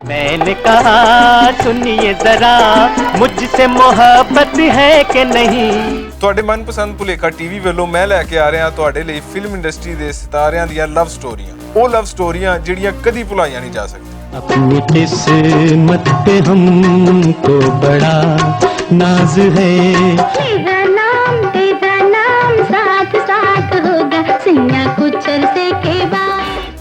मैंने कहा सुनिए जरा मुझसे मोहब्बत है कि नहीं। ਤੁਹਾਡੇ ਮਨਪਸੰਦ ਭੁਲੇਖਾ ਟੀਵੀ ਵੱਲੋਂ ਮੈਂ ਲੈ ਕੇ ਆ ਰਿਹਾ ਤੁਹਾਡੇ ਲਈ ਫਿਲਮ ਇੰਡਸਟਰੀ ਦੇ ਸਿਤਾਰਿਆਂ ਦੀਆਂ ਲਵ ਸਟੋਰੀਆਂ, ਉਹ ਲਵ ਸਟੋਰੀਆਂ ਜਿਹੜੀਆਂ ਕਦੀ ਭੁਲਾਈਆਂ ਨਹੀਂ ਜਾ ਸਕਦੀਆਂ। अपनी किस्मत पे हमको बड़ा नाज है, तेरा नाम साथ साथ होगा सिया कुछ अरसे के बाद।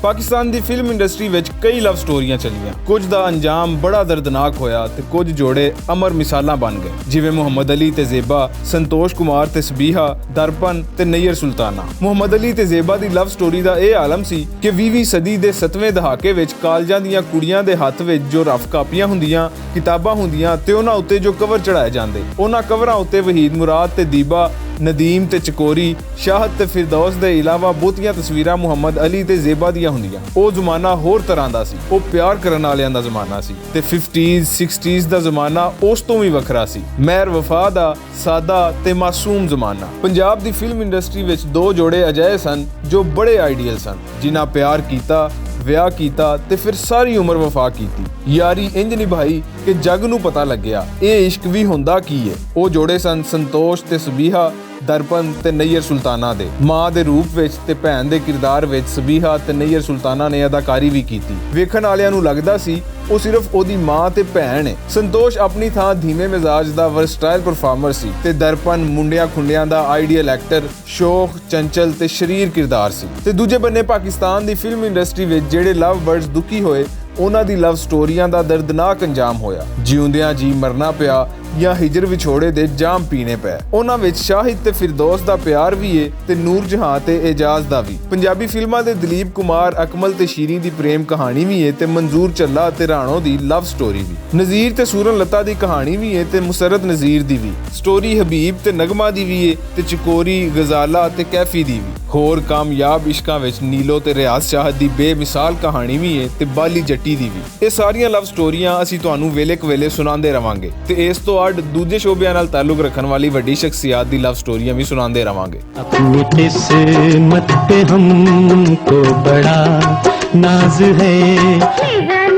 ਪਾਕਿਸਤਾਨ ਦੀ ਫਿਲਮ ਇੰਡਸਟਰੀ ਵਿੱਚ ਕਈ ਲਵ ਸਟੋਰੀਆਂ ਚੱਲੀਆਂ, ਕੁਝ ਦਾ ਅੰਜਾਮ ਬੜਾ ਦਰਦਨਾਕ ਹੋਇਆ ਤੇ ਕੁਝ ਜੋੜੇ ਅਮਰ ਮਿਸਾਲਾਂ ਬਣ ਗਏ, ਜਿਵੇਂ ਮੁਹੰਮਦ ਅਲੀ ਤੇ ਜ਼ੇਬਾ, ਸੰਤੋਸ਼ ਕੁਮਾਰ ਤੇ ਸਬੀਹਾ, ਦਰਪਨ ਤੇ ਨਈਰ ਸੁਲਤਾਨਾ। ਮੁਹੰਮਦ ਅਲੀ ਤੇ ਜ਼ੇਬਾ ਦੀ ਲਵ ਸਟੋਰੀ ਦਾ ਇਹ ਆਲਮ ਸੀ ਕਿ 20ਵੀਂ ਸਦੀ ਦੇ 7ਵੇਂ ਦਹਾਕੇ ਵਿੱਚ ਕਾਲਜਾਂ ਦੀਆਂ ਕੁੜੀਆਂ ਦੇ ਹੱਥ ਵਿੱਚ ਜੋ ਰਫ ਕਾਪੀਆਂ ਹੁੰਦੀਆਂ, ਕਿਤਾਬਾਂ ਹੁੰਦੀਆਂ ਤੇ ਉਹਨਾਂ ਉੱਤੇ ਜੋ ਕਵਰ ਚੜਾਏ ਜਾਂਦੇ, ਉਹਨਾਂ ਕਵਰਾਂ ਉੱਤੇ ਵਹੀਦ ਮੁਰਾਦ ਤੇ ਦੀਬਾ, ਨਦੀਮ ਤੇ ਚਕੋਰੀ, ਸ਼ਾਹਦ ਤੇ ਫਿਰਦੌਸ ਦੇ ਇਲਾਵਾ ਬਹੁਤੀਆਂ ਤਸਵੀਰਾਂ ਮੁਹੰਮਦ ਅਲੀ ਤੇ ਜ਼ੇਬਾ ਦੀਆਂ ਹੁੰਦੀਆਂ। ਉਹ ਜ਼ਮਾਨਾ ਹੋਰ ਤਰ੍ਹਾਂ ਦਾ ਸੀ, ਉਹ ਪਿਆਰ ਕਰਨ ਵਾਲਿਆਂ ਦਾ ਜ਼ਮਾਨਾ ਸੀ ਤੇ 50s 60s ਦਾ ਜ਼ਮਾਨਾ ਉਸ ਤੋਂ ਵੀ ਵੱਖਰਾ ਸੀ, ਮਹਿਰ ਵਫਾ ਦਾ ਸਾਦਾ ਤੇ ਮਾਸੂਮ ਜ਼ਮਾਨਾ। ਪੰਜਾਬ ਦੀ ਫਿਲਮ ਇੰਡਸਟਰੀ ਵਿੱਚ ਦੋ ਜੋੜੇ ਅਜਿਹੇ ਸਨ ਜੋ ਬੜੇ ਆਈਡੀਅਲ ਸਨ, ਜਿਨ੍ਹਾਂ ਪਿਆਰ ਕੀਤਾ, ਵਿਆਹ ਕੀਤਾ ਤੇ ਫਿਰ ਸਾਰੀ ਉਮਰ ਵਫਾ ਕੀਤੀ, ਯਾਰੀ ਇੰਜ ਨਿਭਾਈ ਕਿ ਜੱਗ ਨੂੰ ਪਤਾ ਲੱਗਿਆ ਇਹ ਇਸ਼ਕ ਵੀ ਹੁੰਦਾ ਕੀ ਹੈ। ਉਹ ਜੋੜੇ ਸਨ ਸੰਤੋਸ਼ ਤੇ ਸਬੀਹਾ, ਦਰਪਨ ਤੇ ਨਈਰ ਸੁਲਤਾਨਾ ਦੇ। ਮਾਂ ਦੇ ਰੂਪ ਵਿੱਚ ਤੇ ਭੈਣ ਦੇ ਕਿਰਦਾਰ ਵਿੱਚ ਸਬੀਹਾ ਤੇ ਨਈਰ ਸੁਲਤਾਨਾ ਨੇ ਅਦਾਕਾਰੀ ਵੀ ਕੀਤੀ। ਵੇਖਣ ਵਾਲਿਆਂ ਨੂੰ ਲੱਗਦਾ ਸੀ ਉਹ ਸਿਰਫ ਉਹਦੀ ਮਾਂ ਤੇ ਭੈਣ ਹੈ। ਸੰਤੋਸ਼ ਆਪਣੀ ਥਾਂ ਧੀਮੇ ਮਿਜ਼ਾਜ ਦਾ ਵਰਸਟਾਈਲ ਪਰਫਾਰਮਰ ਸੀ ਤੇ ਦਰਪਨ ਮੁੰਡਿਆਂ ਖੁੰਡਿਆਂ ਦਾ ਆਈਡੀਅਲ ਐਕਟਰ, ਸ਼ੋਖ, ਚੰਚਲ ਤੇ ਸ਼ਰੀਰ ਕਿਰਦਾਰ ਸੀ। ਤੇ ਦੂਜੇ ਬੰਨੇ ਪਾਕਿਸਤਾਨ ਦੀ ਫਿਲਮ ਇੰਡਸਟਰੀ ਵਿੱਚ ਜਿਹੜੇ ਲਵ ਬਰਡਸ ਦੁਖੀ ਹੋਏ, ਉਹਨਾਂ ਦੀ ਲਵ ਸਟੋਰੀਆਂ ਦਾ ਦਰਦਨਾਕ ਅੰਜਾਮ ਹੋਇਆ। ਜਿਉਂਦਿਆਂ ਜੀ ਮਰਨਾ ਪਿਆ ਜਾਂ ਹਿਜਰ ਵਿਛੋੜੇ ਦੇ ਜਾਮ ਪੀਣੇ ਪਏ। ਉਹਨਾਂ ਵਿੱਚ ਸ਼ਾਹਿਦ ਤੇ ਫਿਰਦੌਸ ਦਾ ਪਿਆਰ ਵੀ ਏ ਤੇ ਨੂਰ ਜਹਾਂ ਤੇ ਇਜਾਜ਼ ਦਾ ਵੀ। ਪੰਜਾਬੀ ਫਿਲਮਾਂ ਦੇ ਦਲੀਪ ਕੁਮਾਰ, ਅਕਮਲ ਤੇ ਸ਼ੀਰੀ ਦੀ ਪ੍ਰੇਮ ਕਹਾਣੀ ਵੀ ਏ ਤੇ ਮਨਜ਼ੂਰ ਚੱਲਾ ਤੇ ਰਾਣੋ ਦੀ ਲਵ ਸਟੋਰੀ ਵੀ। ਨਜ਼ੀਰ ਤੇ ਸੂਰਨ ਲੱਤਾ ਦੀ ਕਹਾਣੀ ਵੀ ਏ ਤੇ ਮੁਸਰਤ ਨਜ਼ੀਰ ਦੀ ਵੀ। ਸਟੋਰੀ ਹਬੀਬ ਤੇ ਨਗਮਾ ਦੀ ਵੀ ਏ ਤੇ ਚਕੋਰੀ, ਗਜ਼ਾਲਾ ਤੇ ਕੈਫੀ ਦੀ ਵੀ। ਹੋਰ ਕਾਮਯਾਬ ਇਸ਼ਕਾਂ ਵਿੱਚ ਨੀਲੋ ਤੇ ਰਿਆਜ਼ ਸ਼ਾਹਦ ਦੀ ਬੇਮਿਸਾਲ ਕਹਾਣੀ ਵੀ ਏ ਤੇ ਬਾਲੀ ਜੱਟੀ ਦੀ ਵੀ। ਇਹ ਸਾਰੀਆਂ ਲਵ ਸਟੋਰੀਆਂ ਅਸੀਂ ਤੁਹਾਨੂੰ ਵੇਲੇ ਕਵੇਲੇ ਸੁਣਾਉਂਦੇ ਰਵਾਂਗੇ ਤੇ ਇਸ ਤੋਂ ਅੱਡ ਦੂਜੇ ਸ਼ੋਬਿਆਂ ਨਾਲ ਤਾਲੁਕ ਰੱਖਣ ਵਾਲੀ ਵੱਡੀ ਸ਼ਖਸੀਅਤ ਦੀ ਲਵ ਸਟੋਰੀਆਂ ਵੀ ਸੁਣਾਉਂਦੇ ਰਵਾਂਗੇ। अपनी किस्मत पे हमको बड़ा नाज है।